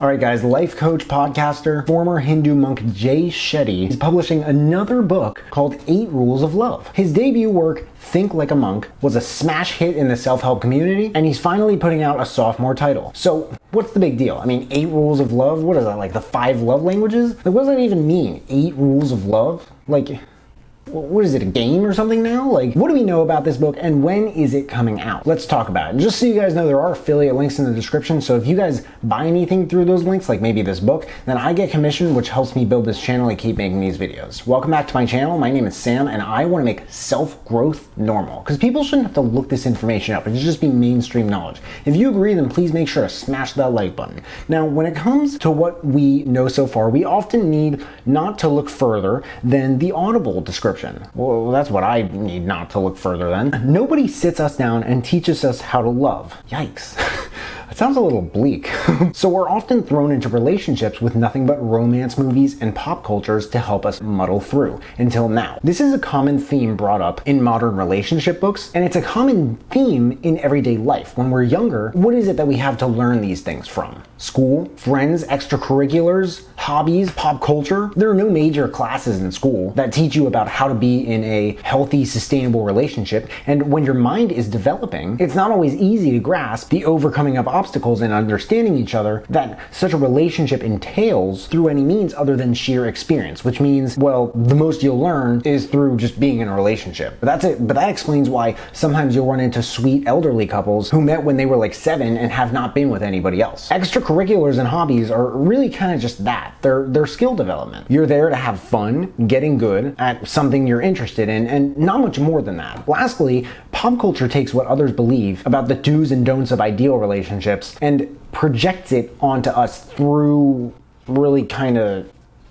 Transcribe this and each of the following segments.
Alright guys, life coach, podcaster, former Hindu monk Jay Shetty is publishing another book called 8 Rules of Love. His debut work, Think Like a Monk, was a smash hit in the self-help community, and he's finally putting out a sophomore title. So, what's the big deal? I mean, 8 Rules of Love? What is that, like the 5 love languages? Like, what does that even mean? 8 Rules of Love? Like, what is it, a game or something now? Like, what do we know about this book and when is it coming out? Let's talk about it. And just so you guys know, there are affiliate links in the description, so if you guys buy anything through those links, like maybe this book, then I get commission, which helps me build this channel and keep making these videos. Welcome back to my channel. My name is Sam, and I want to make self-growth normal, because people shouldn't have to look this information up. It should just be mainstream knowledge. If you agree, then please make sure to smash that like button. Now, when it comes to what we know so far, we often need not to look further than the Audible description. Well, that's what I need not to look further than. Nobody sits us down and teaches us how to love. Yikes. It sounds a little bleak. So we're often thrown into relationships with nothing but romance movies and pop cultures to help us muddle through, until now. This is a common theme brought up in modern relationship books, and it's a common theme in everyday life. When we're younger, what is it that we have to learn these things from? School, friends, extracurriculars, hobbies, pop culture? There are no major classes in school that teach you about how to be in a healthy, sustainable relationship, and when your mind is developing, it's not always easy to grasp the overcoming of obstacles and understanding each other that such a relationship entails through any means other than sheer experience, which means, well, the most you'll learn is through just being in a relationship. But that explains why sometimes you'll run into sweet elderly couples who met when they were like 7 and have not been with anybody else. Extracurriculars and hobbies are really kind of just that. They're skill development. You're there to have fun, getting good at something you're interested in, and not much more than that. Lastly, pop culture takes what others believe about the do's and don'ts of ideal relationships and projects it onto us through really kind of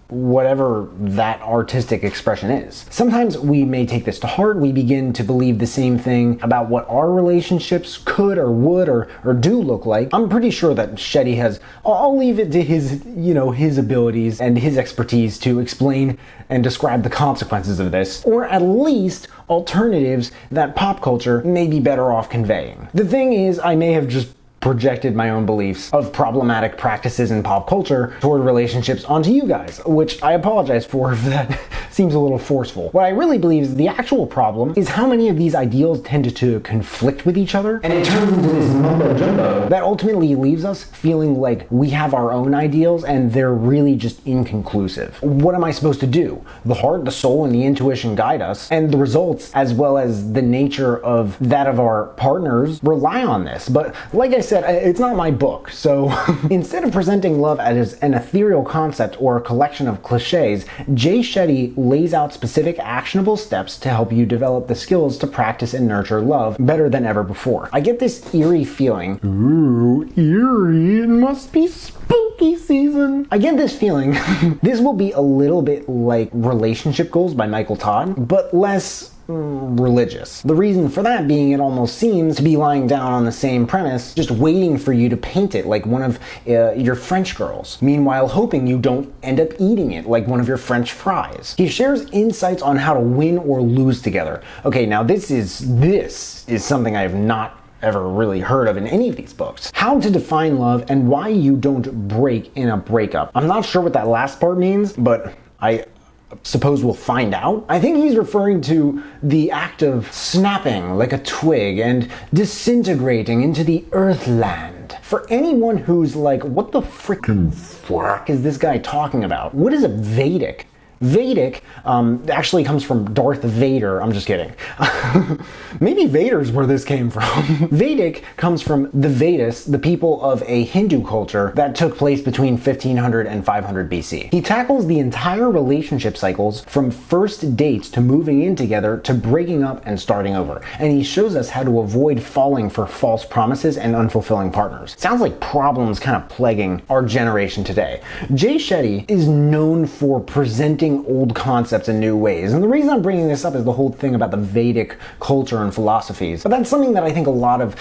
whatever that artistic expression is. Sometimes we may take this to heart. We begin to believe the same thing about what our relationships could or would or do look like. I'm pretty sure that Shetty has, I'll leave it to his abilities and his expertise to explain and describe the consequences of this, or at least alternatives that pop culture may be better off conveying. The thing is, I may have just projected my own beliefs of problematic practices in pop culture toward relationships onto you guys, which I apologize for if that seems a little forceful. What I really believe is the actual problem is how many of these ideals tend to conflict with each other, and it turns into this mumbo jumbo that ultimately leaves us feeling like we have our own ideals and they're really just inconclusive. What am I supposed to do? The heart, the soul, and the intuition guide us, and the results, as well as the nature of that of our partners, rely on this. But like I said, it's not my book, so instead of presenting love as an ethereal concept or a collection of cliches, Jay Shetty lays out specific actionable steps to help you develop the skills to practice and nurture love better than ever before. I get this eerie feeling. Ooh, eerie, it must be spooky season. I get this feeling this will be a little bit like Relationship Goals by Michael Todd, but less religious. The reason for that being it almost seems to be lying down on the same premise, just waiting for you to paint it like one of your French girls, meanwhile hoping you don't end up eating it like one of your French fries. He shares insights on how to win or lose together. Okay, now this is something I have not ever really heard of in any of these books. How to define love and why you don't break in a breakup. I'm not sure what that last part means, but I suppose we'll find out. I think he's referring to the act of snapping like a twig and disintegrating into the earthland. For anyone who's like, what the frickin' fuck is this guy talking about? What is a Vedic? Vedic actually comes from Darth Vader. I'm just kidding. Maybe Vader's where this came from. Vedic comes from the Vedas, the people of a Hindu culture that took place between 1500 and 500 BC. He tackles the entire relationship cycles from first dates to moving in together to breaking up and starting over. And he shows us how to avoid falling for false promises and unfulfilling partners. Sounds like problems kind of plaguing our generation today. Jay Shetty is known for presenting old concepts in new ways. And the reason I'm bringing this up is the whole thing about the Vedic culture and philosophies. But that's something that I think a lot of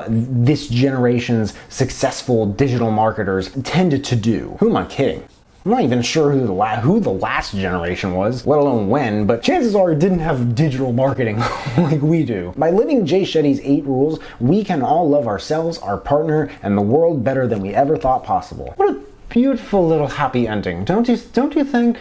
this generation's successful digital marketers tended to do. Who am I kidding? I'm not even sure who the last generation was, let alone when, but chances are it didn't have digital marketing like we do. By living Jay Shetty's 8 rules, we can all love ourselves, our partner, and the world better than we ever thought possible. What a beautiful little happy ending. Don't you think?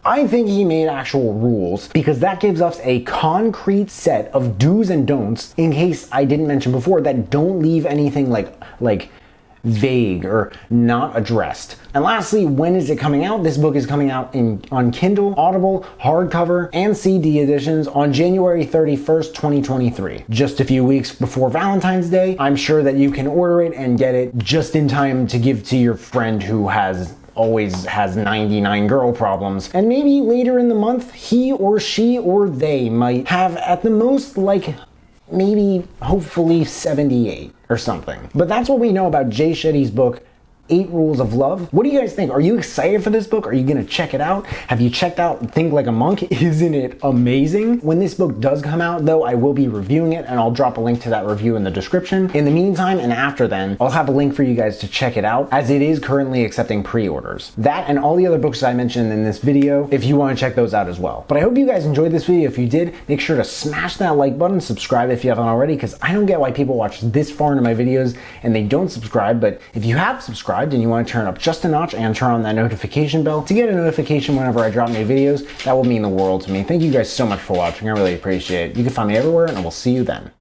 I think he made actual rules because that gives us a concrete set of do's and don'ts, in case I didn't mention before, that don't leave anything like vague or not addressed. And lastly, when is it coming out? This book is coming out on Kindle, Audible, hardcover, and CD editions on January 31st, 2023. Just a few weeks before Valentine's Day. I'm sure that you can order it and get it just in time to give to your friend who always has 99 girl problems. And maybe later in the month, he or she or they might have at the most maybe hopefully 78 or something. But that's what we know about Jay Shetty's book, 8 Rules of Love. What do you guys think? Are you excited for this book? Are you gonna check it out? Have you checked out Think Like a Monk? Isn't it amazing? When this book does come out though, I will be reviewing it and I'll drop a link to that review in the description. In the meantime and after then, I'll have a link for you guys to check it out, as it is currently accepting pre-orders. That and all the other books that I mentioned in this video, if you want to check those out as well. But I hope you guys enjoyed this video. If you did, make sure to smash that like button, subscribe if you haven't already, because I don't get why people watch this far into my videos and they don't subscribe. But if you have subscribed and you want to turn up just a notch and turn on that notification bell to get a notification whenever I drop new videos, that will mean the world to me. Thank you guys so much for watching. I really appreciate it. You can find me everywhere and I will see you then.